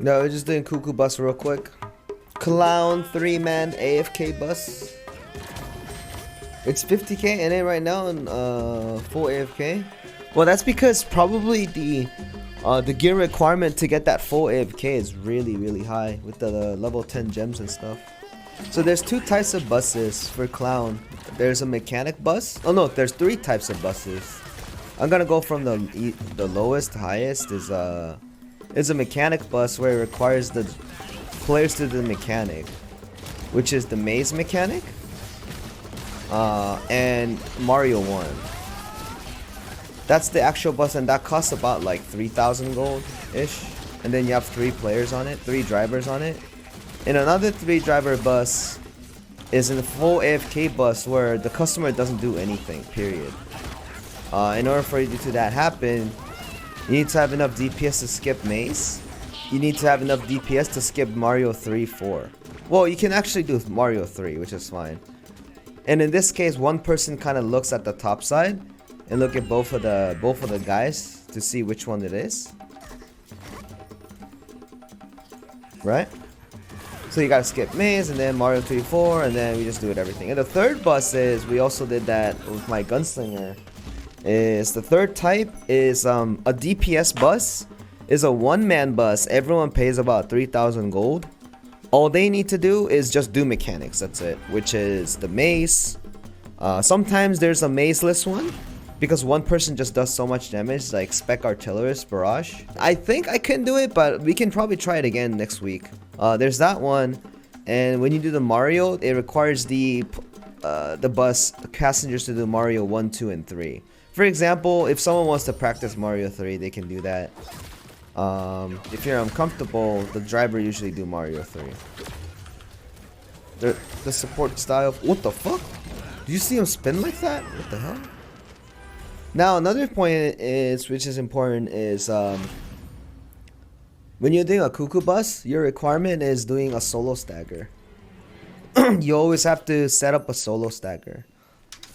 No, we're just doing KuKu bus real quick. Clown 3-man AFK bus. It's 50k in it right now in full AFK. Well, that's because probably the gear requirement to get that full AFK is really high with the level 10 gems and stuff. So there's two types of buses for Clown. There's a mechanic bus. Oh no, there's three types of buses. I'm gonna go from the lowest to highest is a mechanic bus where it requires the players to do the mechanic, which is the maze mechanic and Mario 1. That's the actual bus, and that costs about like 3,000 gold ish. And then you have 3 players on it, 3 drivers on it. And another 3 driver bus is a full AFK bus where the customer doesn't do anything, period. In order for you to that happen, you need to have enough DPS to skip maze. You need to have enough DPS to skip Mario 3, 4. Well, you can actually do Mario 3, which is fine. And in this case, one person kind of looks at the top side and look at both of the guys to see which one it is. Right? So you gotta skip maze and then Mario 3, 4, and then we just do it everything. And the third bus is, we also did that with my gunslinger. Is the third type is a DPS bus. Is a 1-man bus. Everyone pays about 3,000 gold. All they need to do is just do mechanics. That's it. Which is the maze. Sometimes there's a mazeless one, because one person just does so much damage, like Spec Artillerist Barrage. I think I can do it, but we can probably try it again next week. There's that one, and when you do the Mario, it requires the bus passengers to do Mario 1, 2, and 3. For example, if someone wants to practice Mario 3, they can do that. If you're uncomfortable, the driver usually do Mario 3. The support style. What the fuck? Do you see him spin like that? What the hell? Now another point is, which is important, is when you're doing a KuKu bus, your requirement is doing a solo stagger. You always have to set up a solo stagger.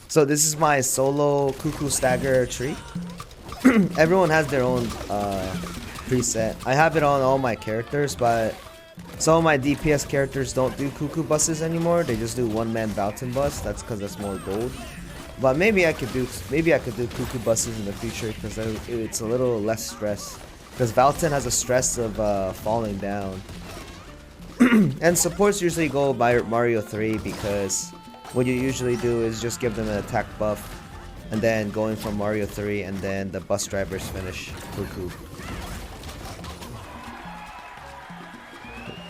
So this is my solo KuKu stagger tree. Everyone has their own preset. I have it on all my characters, but some of my DPS characters don't do KuKu buses anymore. They just do 1-man Valton bus. That's because that's more gold. But maybe I could do KuKu buses in the future, because it's a little less stress. Because Valton has a stress of falling down. And supports usually go by Mario 3, because what you usually do is just give them an attack buff, and then going from Mario 3, and then the bus drivers finish KuKu.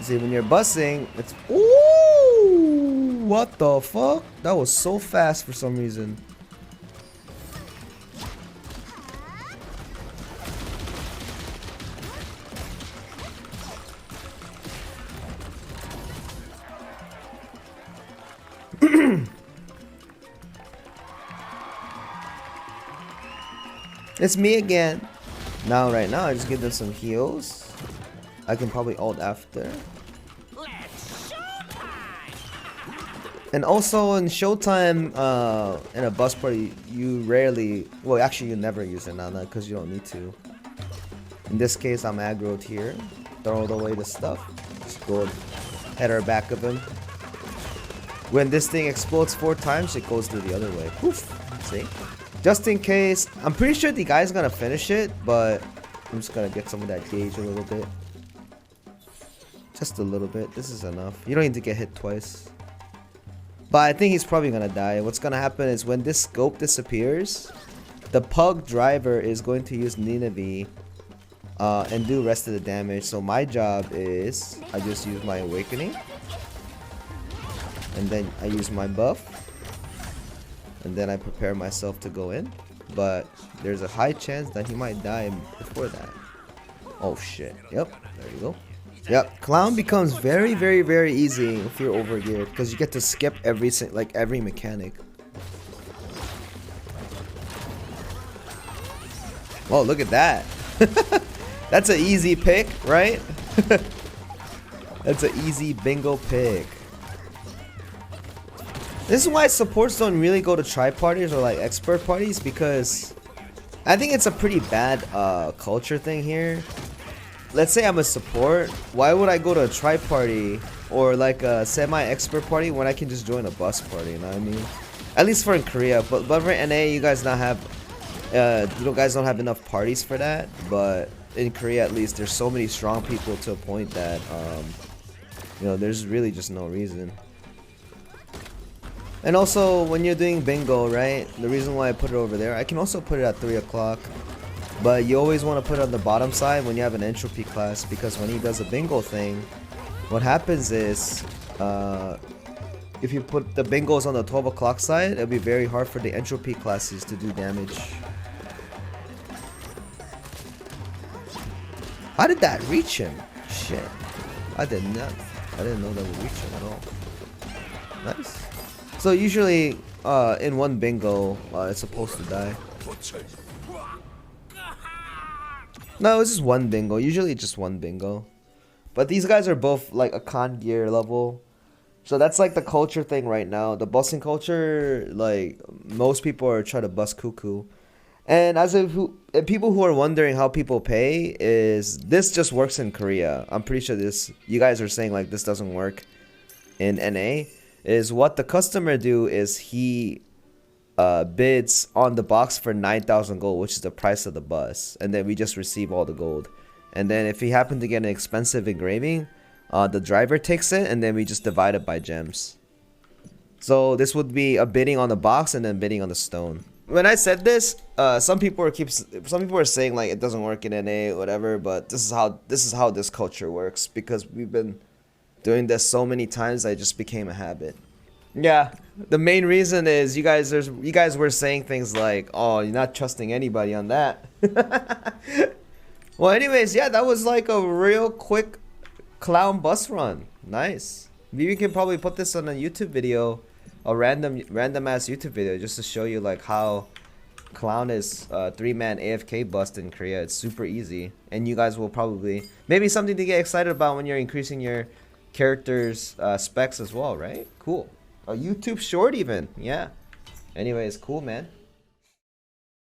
See, when you're busing, it's... Ooh! What the fuck? That was so fast for some reason. It's me again. Now, right now, I just give them some heals. I can probably ult after. And also in Showtime, in a bus party, you rarely, well, actually you never use it now, because you don't need to. In this case, I'm aggroed here. Throw away the stuff. Just go header back of him. When this thing explodes 4 times, it goes to the other way. Poof. See? Just in case, I'm pretty sure the guy's gonna finish it, but I'm just gonna get some of that gauge a little bit. Just a little bit. This is enough. You don't need to get hit twice. But I think he's probably gonna die. What's gonna happen is when this scope disappears, the pug driver is going to use Ninavi and do rest of the damage. So my job is, I just use my awakening, and then I use my buff, and then I prepare myself to go in. But there's a high chance that he might die before that. Oh shit. Yep, there you go. Yep, Clown becomes very easy if you're overgeared, because you get to skip every mechanic. Oh, look at that. That's an easy pick, right? That's an easy bingo pick. This is why supports don't really go to try parties or like expert parties, because I think it's a pretty bad culture thing here. let's say I'm a support, why would I go to a tri party or like a semi-expert party when I can just join a bus party, you know what I mean? At least for in Korea, but for NA you guys not have you guys don't have enough parties for that, but in Korea at least there's so many strong people to a point that you know, there's really just no reason. And also when you're doing bingo, right, the reason why I put it over there, I can also put it at 3 o'clock, but you always want to put it on the bottom side when you have an entropy class, because when he does a bingo thing, what happens is if you put the bingos on the 12 o'clock side, it'll be very hard for the entropy classes to do damage. How did that reach him? Shit. I didn't know that would reach him at all. Nice. So usually in one bingo it's supposed to die. No, it's just one bingo. Usually it's just one bingo. But these guys are both like a con gear level. So that's like the culture thing right now. The busing culture, like most people are trying to bust KuKu. And as if people who are wondering how people pay, is this just works in Korea. I'm pretty sure this, you guys are saying like this doesn't work in NA. Is what the customer do is he bids on the box for 9,000 gold, which is the price of the bus, and then we just receive all the gold. And then if he happen to get an expensive engraving, the driver takes it, and then we just divide it by gems. So this would be a bidding on the box and then bidding on the stone. When I said this, some people are saying like it doesn't work in NA, whatever. But this is how this culture works, because we've been doing this so many times. I just became a habit. Yeah, the main reason is you guys were saying things like, "Oh, you're not trusting anybody on that." Well, anyways, yeah, that was like a real quick clown bus run. Nice. Maybe we can probably put this on a YouTube video. A random ass YouTube video just to show you like how clown is 3-man AFK bust in Korea. It's super easy, and you guys will probably maybe something to get excited about when you're increasing your characters specs as well, right? Cool. A YouTube short even, yeah. Anyways, cool, man.